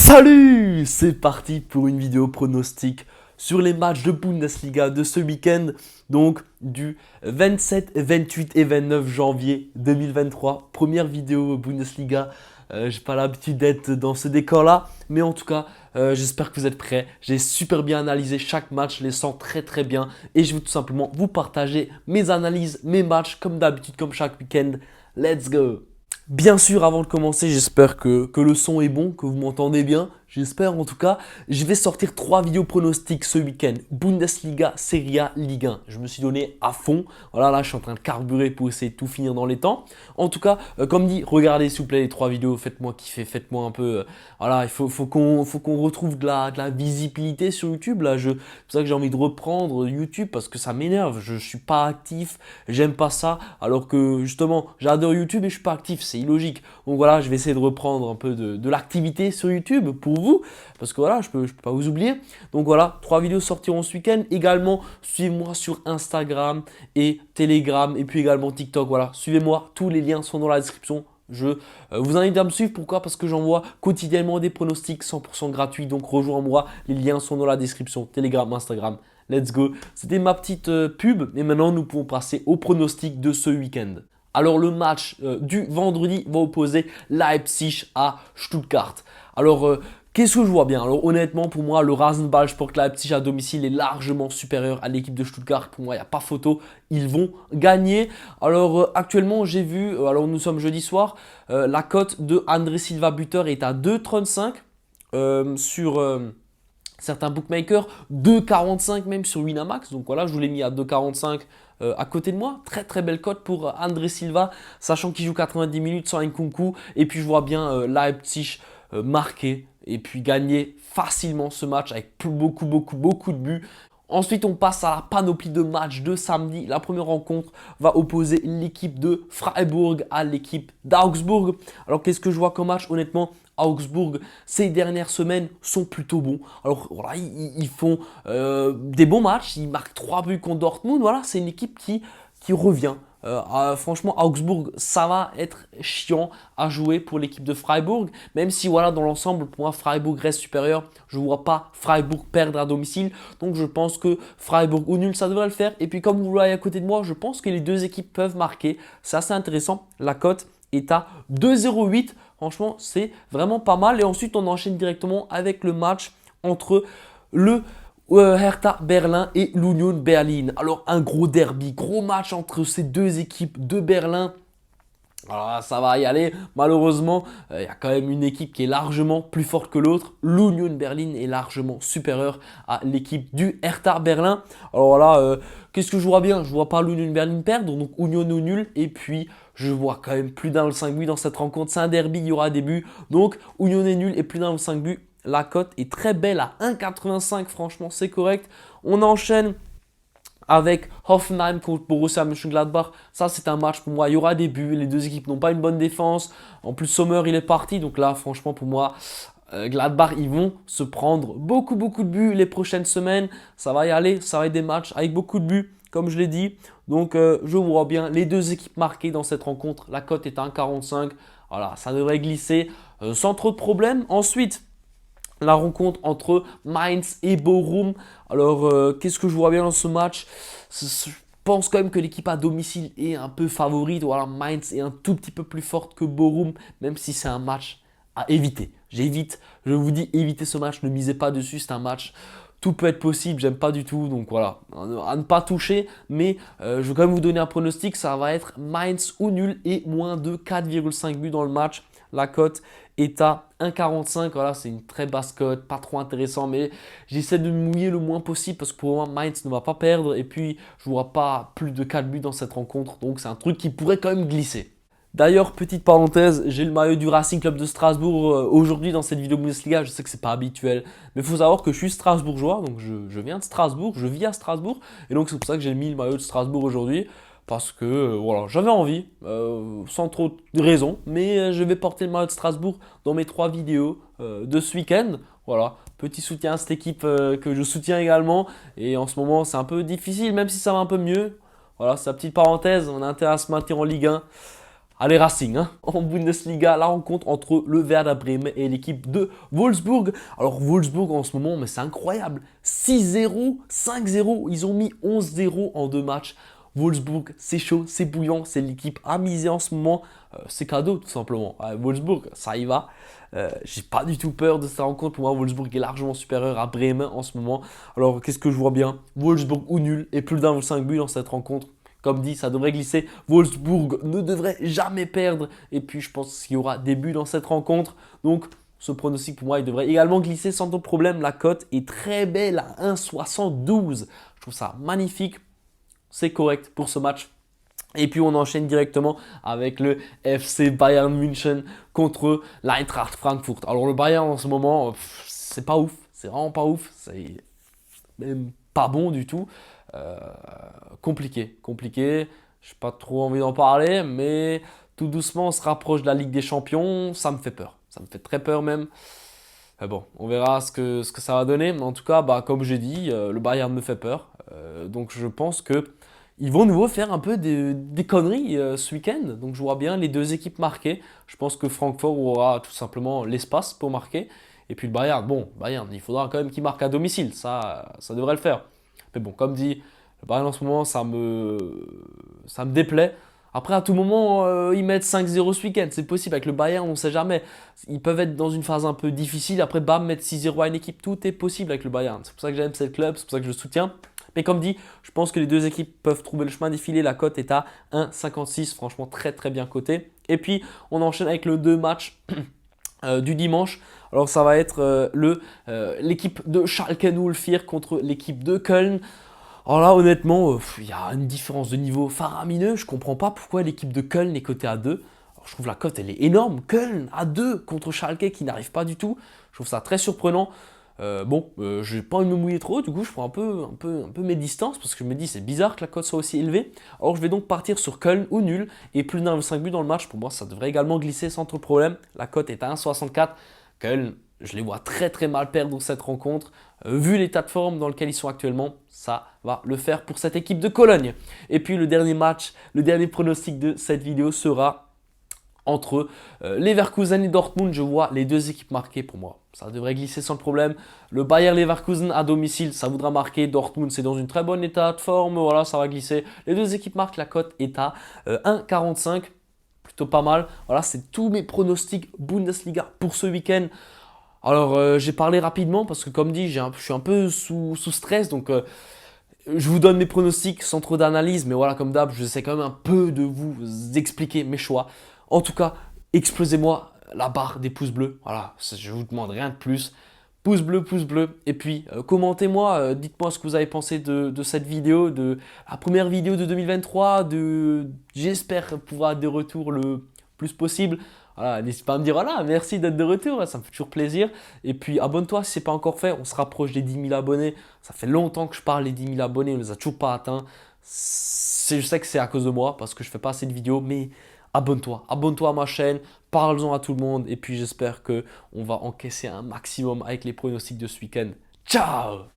Salut! C'est parti pour une vidéo pronostic sur les matchs de Bundesliga de ce week-end, donc du 27, 28 et 29 janvier 2023. Première vidéo Bundesliga. J'ai pas l'habitude d'être dans ce décor-là, mais en tout cas, j'espère que vous êtes prêts. J'ai super bien analysé chaque match, je les sens très très bien et je veux tout simplement vous partager mes analyses, mes matchs, comme d'habitude, comme chaque week-end. Let's go! Bien sûr, avant de commencer, j'espère que le son est bon, que vous m'entendez bien. J'espère en tout cas. Je vais sortir 3 vidéos pronostics ce week-end. Bundesliga, Serie A, Ligue 1. Je me suis donné à fond. Voilà, là, je suis en train de carburer pour essayer de tout finir dans les temps. En tout cas, comme dit, regardez s'il vous plaît les 3 vidéos. Faites-moi kiffer, faites-moi un peu. Voilà, il faut qu'on retrouve de la visibilité sur YouTube. Là, c'est pour ça que j'ai envie de reprendre YouTube parce que ça m'énerve. Je suis pas actif, j'aime pas ça. Alors que justement, j'adore YouTube et je suis pas actif. C'est illogique. Donc voilà, je vais essayer de reprendre un peu de l'activité sur YouTube pour vous, parce que voilà, je peux pas vous oublier. Donc voilà, 3 vidéos sortiront ce week-end. Également, suivez-moi sur Instagram et Telegram et puis également TikTok. Voilà, suivez-moi, tous les liens sont dans la description. Je vous invite à me suivre. Pourquoi? Parce que j'envoie quotidiennement des pronostics 100% gratuits. Donc rejoins-moi, les liens sont dans la description. Telegram, Instagram, let's go. C'était ma petite pub et maintenant nous pouvons passer aux pronostics de ce week-end. Alors le match du vendredi va opposer Leipzig à Stuttgart. Alors qu'est-ce que je vois bien? Alors honnêtement, pour moi, le Rasenball Sport Leipzig à domicile est largement supérieur à l'équipe de Stuttgart. Pour moi, il n'y a pas photo. Ils vont gagner. Alors actuellement, j'ai vu, alors nous sommes jeudi soir, la cote de André Silva buteur est à 2,35 sur certains bookmakers, 2,45 même sur Winamax. Donc voilà, je vous l'ai mis à 2,45 à côté de moi. Très très belle cote pour André Silva, sachant qu'il joue 90 minutes sans Nkunku. Et puis je vois bien Leipzig marquer et puis gagner facilement ce match avec beaucoup de buts. Ensuite, on passe à la panoplie de matchs de samedi. La première rencontre va opposer l'équipe de Freiburg à l'équipe d'Augsbourg. Alors, qu'est-ce que je vois comme match? Honnêtement, Augsbourg, ces dernières semaines sont plutôt bons. Alors, voilà, ils font des bons matchs. Ils marquent 3 buts contre Dortmund. Voilà, c'est une équipe qui revient. Franchement, Augsbourg, ça va être chiant à jouer pour l'équipe de Freiburg. Même si, voilà, dans l'ensemble, pour moi, Freiburg reste supérieur. Je ne vois pas Freiburg perdre à domicile. Donc, je pense que Freiburg ou nul, ça devrait le faire. Et puis, comme vous le voyez à côté de moi, je pense que les deux équipes peuvent marquer. C'est assez intéressant. La cote est à 2,08. Franchement, c'est vraiment pas mal. Et ensuite, on enchaîne directement avec le match entre le Hertha Berlin et l'Union Berlin. Alors un gros derby, gros match entre ces deux équipes de Berlin. Alors ça va y aller. Malheureusement, il y a quand même une équipe qui est largement plus forte que l'autre. L'Union Berlin est largement supérieure à l'équipe du Hertha Berlin. Alors là, qu'est-ce que je vois bien? Je vois pas l'Union Berlin perdre, donc Union au nul. Et puis, je vois quand même plus d'un 5 buts dans cette rencontre. C'est un derby, il y aura des buts. Donc, Union est nul et plus d'un 5 buts. La cote est très belle à 1,85. Franchement, c'est correct. On enchaîne avec Hoffenheim contre Borussia Mönchengladbach. Ça, c'est un match pour moi. Il y aura des buts. Les deux équipes n'ont pas une bonne défense. En plus, Sommer, il est parti. Donc là, franchement, pour moi, Gladbach, ils vont se prendre beaucoup de buts les prochaines semaines. Ça va y aller. Ça va être des matchs avec beaucoup de buts, comme je l'ai dit. Donc, je vois bien les deux équipes marquées dans cette rencontre. La cote est à 1,45. Voilà, ça devrait glisser sans trop de problèmes. Ensuite, la rencontre entre Mainz et Bochum. Alors, qu'est-ce que je vois bien dans ce match? Je pense quand même que l'équipe à domicile est un peu favorite. Voilà, Mainz est un tout petit peu plus forte que Bochum, même si c'est un match à éviter. Je vous dis, évitez ce match, ne misez pas dessus, c'est un match. Tout peut être possible, j'aime pas du tout, donc voilà, à ne pas toucher, mais je vais quand même vous donner un pronostic, ça va être Mainz ou nul et moins de 4,5 buts dans le match. La cote est à 1,45, voilà, c'est une très basse cote, pas trop intéressant, mais j'essaie de me mouiller le moins possible parce que pour moi, Mainz ne va pas perdre et puis je vois pas plus de 4 buts dans cette rencontre, donc c'est un truc qui pourrait quand même glisser. D'ailleurs, petite parenthèse, j'ai le maillot du Racing Club de Strasbourg aujourd'hui dans cette vidéo Bundesliga. Je sais que c'est pas habituel, mais il faut savoir que je suis strasbourgeois, donc je viens de Strasbourg, je vis à Strasbourg, et donc c'est pour ça que j'ai mis le maillot de Strasbourg aujourd'hui, parce que voilà, j'avais envie, sans trop de raison, mais je vais porter le maillot de Strasbourg dans mes 3 vidéos de ce week-end. Voilà, petit soutien à cette équipe que je soutiens également, et en ce moment c'est un peu difficile, même si ça va un peu mieux. Voilà, c'est la petite parenthèse, on a intérêt à se maintenir en Ligue 1. Allez Racing, hein, en Bundesliga, la rencontre entre le Werder Bremen et l'équipe de Wolfsburg. Alors Wolfsburg en ce moment, mais c'est incroyable, 6-0, 5-0, ils ont mis 11-0 en 2 matchs. Wolfsburg, c'est chaud, c'est bouillant, c'est l'équipe à miser en ce moment. C'est cadeau tout simplement. Wolfsburg, ça y va. J'ai pas du tout peur de cette rencontre. Pour moi, Wolfsburg est largement supérieur à Bremen en ce moment. Alors qu'est-ce que je vois bien? Wolfsburg ou nul et plus d'1,5 but dans cette rencontre. Comme dit, ça devrait glisser. Wolfsburg ne devrait jamais perdre. Et puis, je pense qu'il y aura des buts dans cette rencontre. Donc, ce pronostic, pour moi, il devrait également glisser sans trop de problème. La cote est très belle à 1,72. Je trouve ça magnifique. C'est correct pour ce match. Et puis, on enchaîne directement avec le FC Bayern München contre l'Eintracht Francfurt. Alors, le Bayern, en ce moment, c'est pas ouf. C'est vraiment pas ouf. C'est même pas bon du tout. Euh, compliqué. Je n'ai pas trop envie d'en parler, mais tout doucement, on se rapproche de la Ligue des Champions. Ça me fait peur. Ça me fait très peur même. Mais bon, on verra ce que ça va donner. Mais en tout cas, comme j'ai dit, le Bayern me fait peur. Donc je pense que ils vont nouveau faire un peu des conneries ce week-end. Donc je vois bien les deux équipes marquer. Je pense que Francfort aura tout simplement l'espace pour marquer. Et puis le Bayern, il faudra quand même qu'il marque à domicile. Ça devrait le faire. Mais bon, comme dit, le Bayern en ce moment, ça me déplaît. Après, à tout moment, ils mettent 5-0 ce week-end. C'est possible. Avec le Bayern, on ne sait jamais. Ils peuvent être dans une phase un peu difficile. Après, bam, mettre 6-0 à une équipe. Tout est possible avec le Bayern. C'est pour ça que j'aime ce club. C'est pour ça que je le soutiens. Mais comme dit, je pense que les deux équipes peuvent trouver le chemin défilé. La cote est à 1,56. Franchement, très très bien coté. Et puis, on enchaîne avec le 2 matchs du dimanche. Alors, ça va être l'équipe de Schalke 04 contre l'équipe de Köln. Alors là, honnêtement, il y a une différence de niveau faramineux. Je ne comprends pas pourquoi l'équipe de Köln est cotée à 2. Alors, je trouve la cote, elle est énorme. Köln à 2 contre Schalke qui n'arrive pas du tout. Je trouve ça très surprenant. Je n'ai pas envie de me mouiller trop. Du coup, je prends un peu mes distances parce que je me dis c'est bizarre que la cote soit aussi élevée. Alors, je vais donc partir sur Köln ou nul et plus d'1,5 but dans le match. Pour moi, ça devrait également glisser sans trop de problème. La cote est à 1,64. Köln, je les vois très très mal perdre cette rencontre. Vu l'état de forme dans lequel ils sont actuellement, ça va le faire pour cette équipe de Cologne. Et puis le dernier match, le dernier pronostic de cette vidéo sera entre Leverkusen et Dortmund. Je vois les deux équipes marquer pour moi. Ça devrait glisser sans problème. Le Bayer Leverkusen à domicile, ça voudra marquer. Dortmund, c'est dans une très bonne état de forme. Voilà, ça va glisser. Les deux équipes marquent. La cote est à 1,45. Plutôt pas mal. Voilà, c'est tous mes pronostics Bundesliga pour ce week-end. Alors, j'ai parlé rapidement parce que, comme dit, je suis un peu sous stress. Donc, je vous donne mes pronostics sans trop d'analyse. Mais voilà, comme d'hab, j'essaie quand même un peu de vous expliquer mes choix. En tout cas, explosez-moi la barre des pouces bleus. Voilà, je vous demande rien de plus. Pouce bleu, pouce bleu. Et puis, commentez-moi, dites-moi ce que vous avez pensé de cette vidéo, de la première vidéo de 2023. J'espère pouvoir être de retour le plus possible. Voilà, n'hésitez pas à me dire, voilà, merci d'être de retour, ça me fait toujours plaisir. Et puis, abonne-toi si ce n'est pas encore fait. On se rapproche des 10 000 abonnés. Ça fait longtemps que je parle des 10 000 abonnés, on ne les a toujours pas atteints. Je sais que c'est à cause de moi, parce que je ne fais pas assez de vidéos, mais abonne-toi à ma chaîne, parle-en à tout le monde. Et puis, j'espère qu'on va encaisser un maximum avec les pronostics de ce week-end. Ciao!